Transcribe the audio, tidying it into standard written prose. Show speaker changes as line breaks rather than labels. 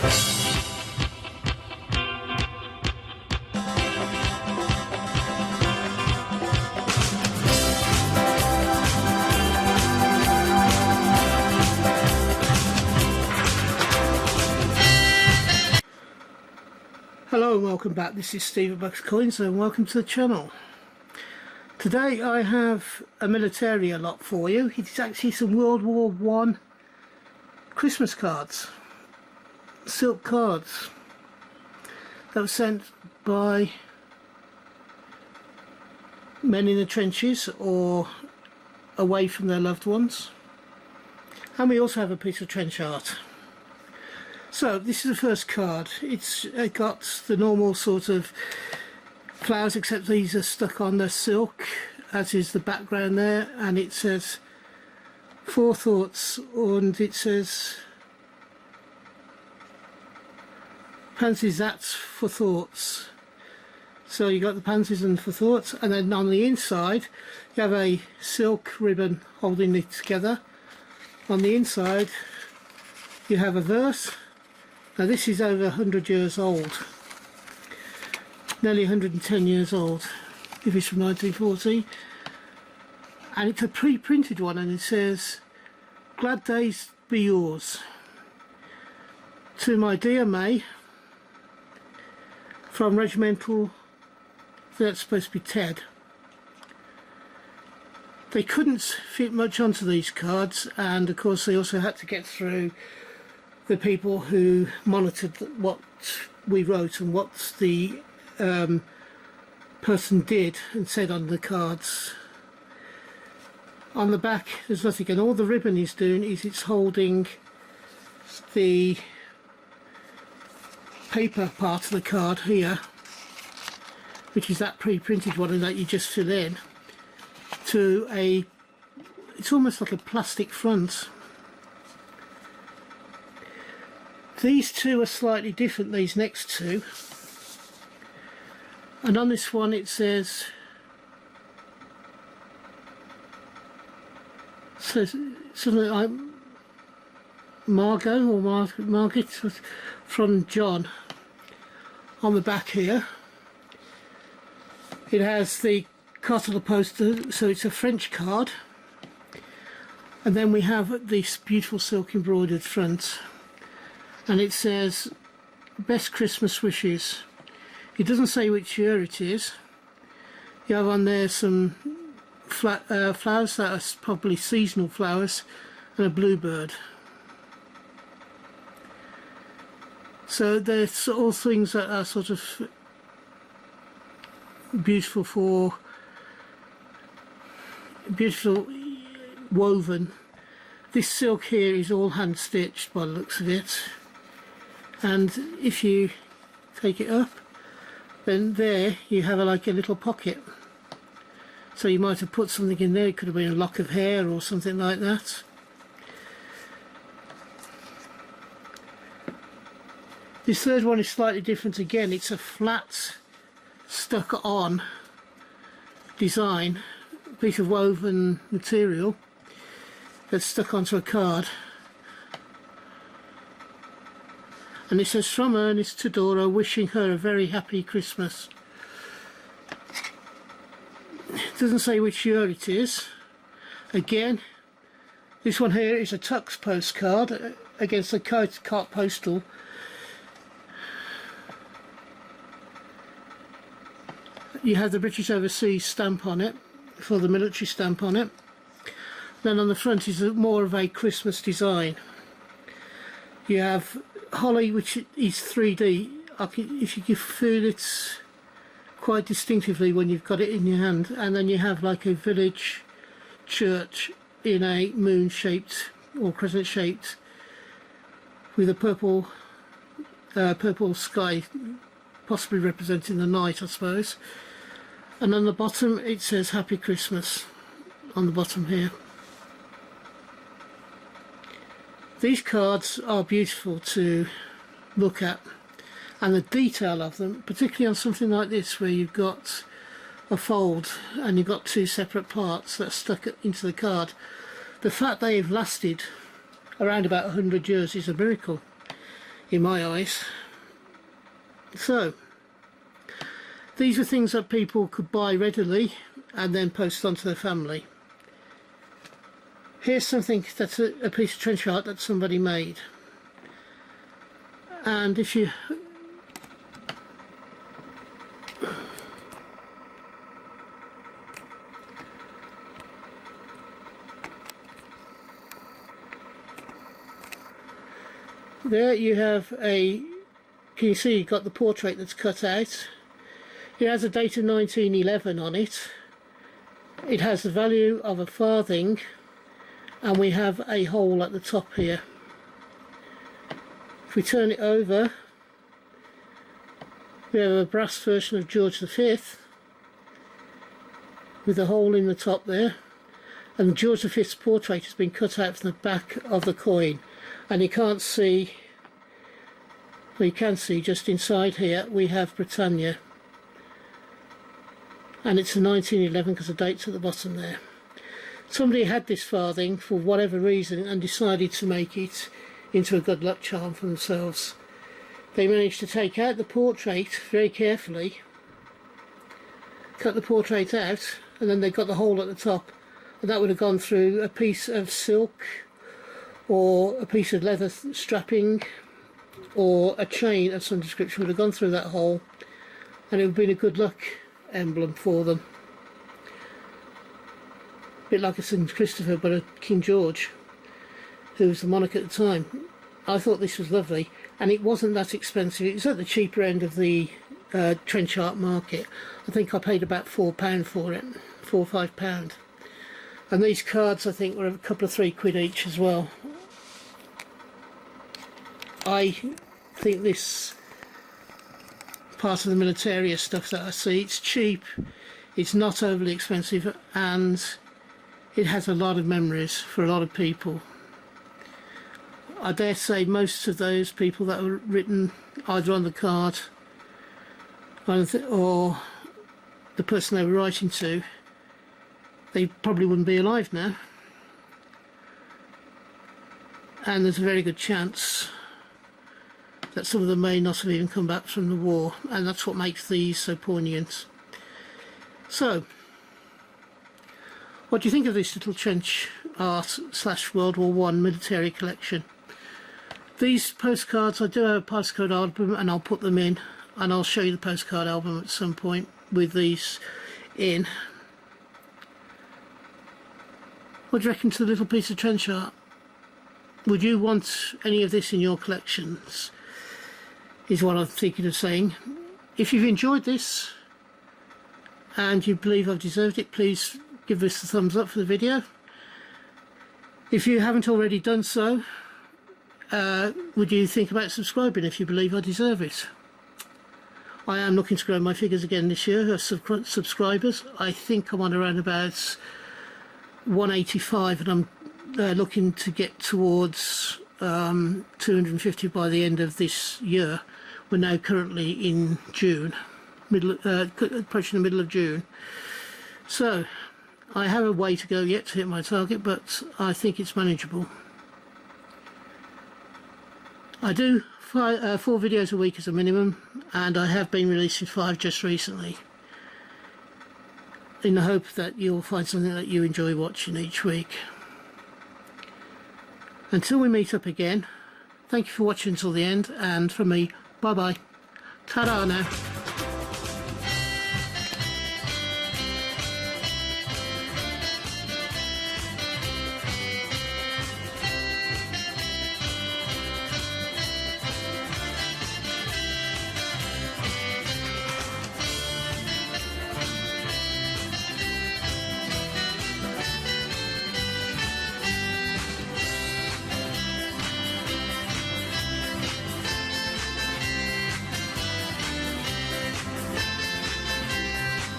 Hello and welcome back. This is Steve at Bucks Coins and welcome to the channel. Today I have a military lot for you. It's actually some World War One Christmas cards, silk cards that were sent by men in the trenches or away from their loved ones. And we also have a piece of trench art. So this is the first card. It's got the normal sort of flowers, except these are stuck on the silk, as is the background there, and it says 4 thoughts, and it says pansies, that's for thoughts. So you got the pansies and for thoughts, and then on the inside you have a silk ribbon holding it together. On the inside you have a verse. Now this is over 100 years old, nearly 110 years old, if it's from 1940, and it's a pre-printed one, and it says, "Glad days be yours, to my dear May, from Regimental," that's supposed to be Ted. They couldn't fit much onto these cards, and of course they also had to get through the people who monitored what we wrote and what the person did and said on the cards. On the back there's nothing, and all the ribbon is doing is it's holding the paper part of the card here, which is that pre-printed one, and that you just fill in to a, it's almost like a plastic front. These two are slightly different, these next two, and on this one it says something like Margot or Margaret from John. On the back here it has the cartel poster, so it's a French card, and then we have this beautiful silk embroidered front. And it says, "Best Christmas wishes." It doesn't say which year it is. You have on there some flowers that are probably seasonal flowers, and a bluebird. So they're all things that are sort of beautiful woven. This silk here is all hand stitched by the looks of it. And if you take it up, then there you have like a little pocket, so you might have put something in there. It could have been a lock of hair or something like that. This third one is slightly different again. It's a flat stuck on design, piece of woven material that's stuck onto a card. And it says, "From Ernest to Dora, wishing her a very happy Christmas." It doesn't say which year it is. Again, this one here is a Tux postcard against the cart postal. You have the British Overseas stamp on it, for the military stamp on it. Then on the front is more of a Christmas design. You have holly, which is 3D. If you can feel it quite distinctively when you've got it in your hand. And then you have like a village church in a moon shaped or crescent shaped, with a purple sky, possibly representing the night, I suppose. And on the bottom it says "Happy Christmas" on the bottom here. These cards are beautiful to look at, and the detail of them, particularly on something like this where you've got a fold and you've got 2 separate parts that are stuck into the card. The fact they've lasted around about 100 years is a miracle. in my eyes. So these were things that people could buy readily and then post onto their family. Here's something that's a piece of trench art that somebody made, and if you there you have a, can you see, you've got the portrait that's cut out. It has a date of 1911 on it. It has the value of a farthing, and we have a hole at the top here. If we turn it over, we have a brass version of George V with a hole in the top there, and George V's portrait has been cut out from the back of the coin, and you can't see, well, you can see just inside here we have Britannia, and it's a 1911 because the date's at the bottom there. Somebody had this farthing for whatever reason and decided to make it into a good luck charm for themselves. They managed to take out the portrait very carefully, cut the portrait out, and then they got the hole at the top, and that would have gone through a piece of silk or a piece of leather strapping or a chain of some description, would have gone through that hole, and it would have been a good luck emblem for them. A bit like a St Christopher, but a King George, who was the monarch at the time. I thought this was lovely, and it wasn't that expensive. It was at the cheaper end of the trench art market. I think I paid about £4 for it, £4 or £5. And these cards I think were a couple of £3 each as well. I think this part of the militaria stuff that I see, it's cheap, it's not overly expensive, and it has a lot of memories for a lot of people. I dare say most of those people that were written either on the card or the person they were writing to, they probably wouldn't be alive now, and there's a very good chance that some of them may not have even come back from the war, and that's what makes these so poignant. So, what do you think of this little trench art / World War I military collection? These postcards, I do have a postcard album, and I'll put them in, and I'll show you the postcard album at some point with these in. What do you reckon to the little piece of trench art? Would you want any of this in your collections? Is what I'm thinking of saying. If you've enjoyed this and you believe I've deserved it, please give this a thumbs up for the video. If you haven't already done so, would you think about subscribing if you believe I deserve it? I am looking to grow my figures again this year of subscribers. I think I'm on around about 185, and I'm looking to get towards 250 by the end of this year. We're now currently in June, approaching the middle of June. So I have a way to go yet to hit my target, but I think it's manageable. I do 4 videos a week as a minimum, and I have been releasing 5 just recently, in the hope that you'll find something that you enjoy watching each week. Until we meet up again, thank you for watching until the end, and from me, bye bye. Ta-da now.